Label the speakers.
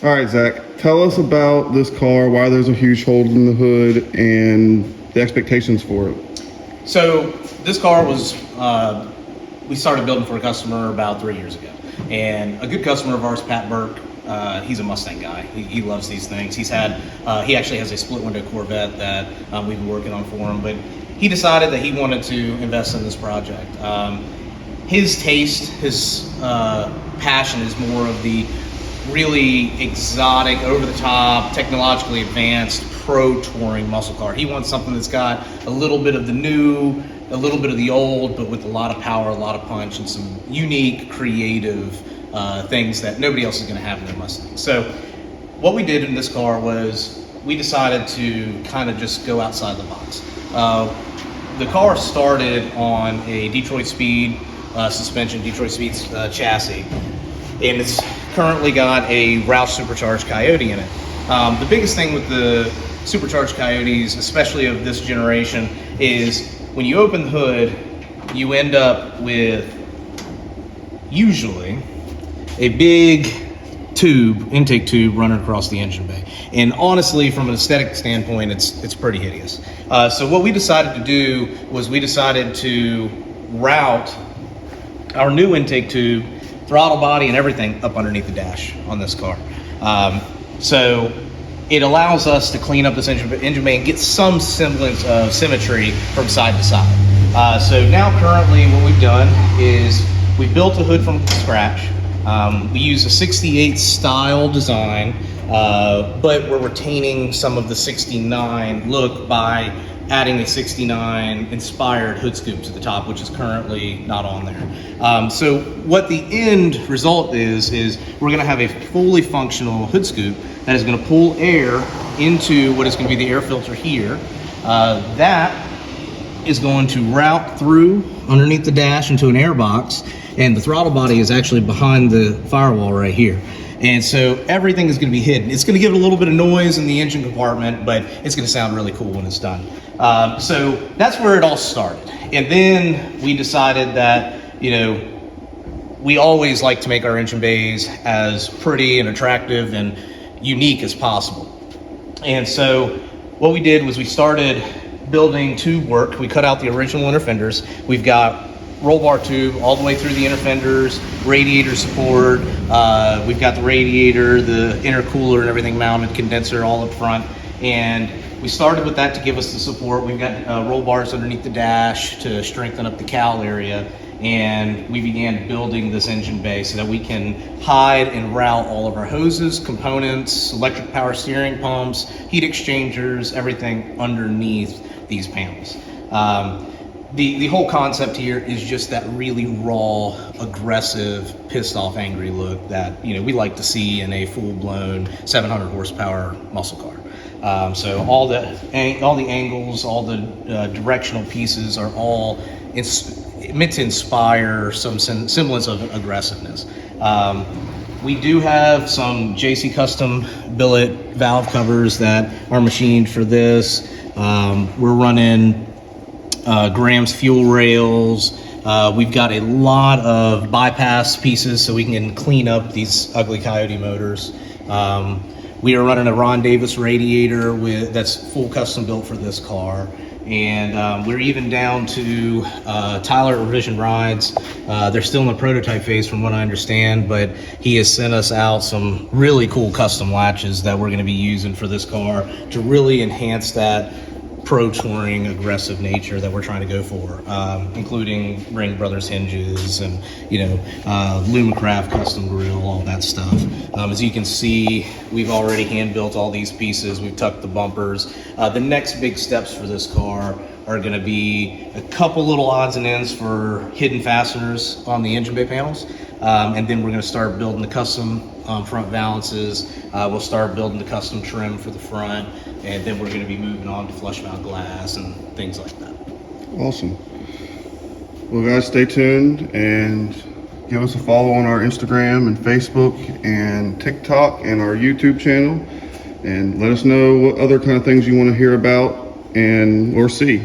Speaker 1: All right, Zach, tell us about this car, why there's a huge hole in the hood, and the expectations for it.
Speaker 2: So this car was, we started building for a customer about 3 years ago. And a good customer of ours, Pat Burke, he's a Mustang guy. He loves these things. He actually has a split window Corvette that we've been working on for him, but he decided that he wanted to invest in this project. His taste, his passion is more of the really exotic, over-the-top, technologically advanced, pro-touring muscle car. He wants something that's got a little bit of the new, a little bit of the old, but with a lot of power, a lot of punch, and some unique, creative things that nobody else is going to have in their Mustang. So what we did in this car was we decided to kind of just go outside the box. The car started on a Detroit Speed suspension, Detroit Speed chassis, and it's currently got a Roush supercharged Coyote in it. The biggest thing with the supercharged Coyotes, especially of this generation, is when you open the hood, you end up with usually a big tube, intake tube, running across the engine bay. And honestly, from an aesthetic standpoint, it's pretty hideous. So what we decided to do was we decided to route our new intake tube, throttle body, and everything up underneath the dash on this car. So it allows us to clean up this engine bay and get some semblance of symmetry from side to side. So now currently what we've done is we built the hood from scratch. We use a 68 style design, but we're retaining some of the 69 look by adding a 69 inspired hood scoop to the top, which is currently not on there. So what the end result is we're gonna have a fully functional hood scoop that is gonna pull air into what is gonna be the air filter here. That is going to route through underneath the dash into an air box, and the throttle body is actually behind the firewall right here. And so everything is going to be hidden. It's going to give it a little bit of noise in the engine compartment, but it's going to sound really cool when it's done. So that's where it all started. And then we decided that, you know, we always like to make our engine bays as pretty and attractive and unique as possible. And so what we did was we started building tube work. We cut out the original inner fenders. We've got roll bar tube all the way through the inner fenders, radiator support. We've got the radiator, the intercooler and everything mounted, condenser all up front. And we started with that to give us the support. We've got roll bars underneath the dash to strengthen up the cowl area. And we began building this engine bay so that we can hide and route all of our hoses, components, electric power steering pumps, heat exchangers, everything underneath these panels. The whole concept here is just that really raw, aggressive, pissed off, angry look that, you know, we like to see in a full-blown 700 horsepower muscle car. So all the angles, all the directional pieces are all meant to inspire some semblance of aggressiveness. We do have some JC custom billet valve covers that are machined for this. We're running Graham's fuel rails. We've got a lot of bypass pieces so we can clean up these ugly Coyote motors. We are running a Ron Davis radiator that's full custom built for this car. And we're even down to Tyler Revision Rides. They're still in the prototype phase from what I understand, but he has sent us out some really cool custom latches that we're gonna be using for this car to really enhance that pro touring aggressive nature that we're trying to go for, including Ring Brothers hinges and, you know, Lumacraft custom grill, all that stuff. As you can see, we've already hand built all these pieces. We've tucked the bumpers. The next big steps for this car are going to be a couple little odds and ends for hidden fasteners on the engine bay panels. And then we're going to start building the custom front valances. We'll start building the custom trim for the front, and then we're going to be moving on to flush mount glass and things like that.
Speaker 1: Awesome. Well, guys, stay tuned and give us a follow on our Instagram and Facebook and TikTok and our YouTube channel, and let us know what other kind of things you want to hear about and or see.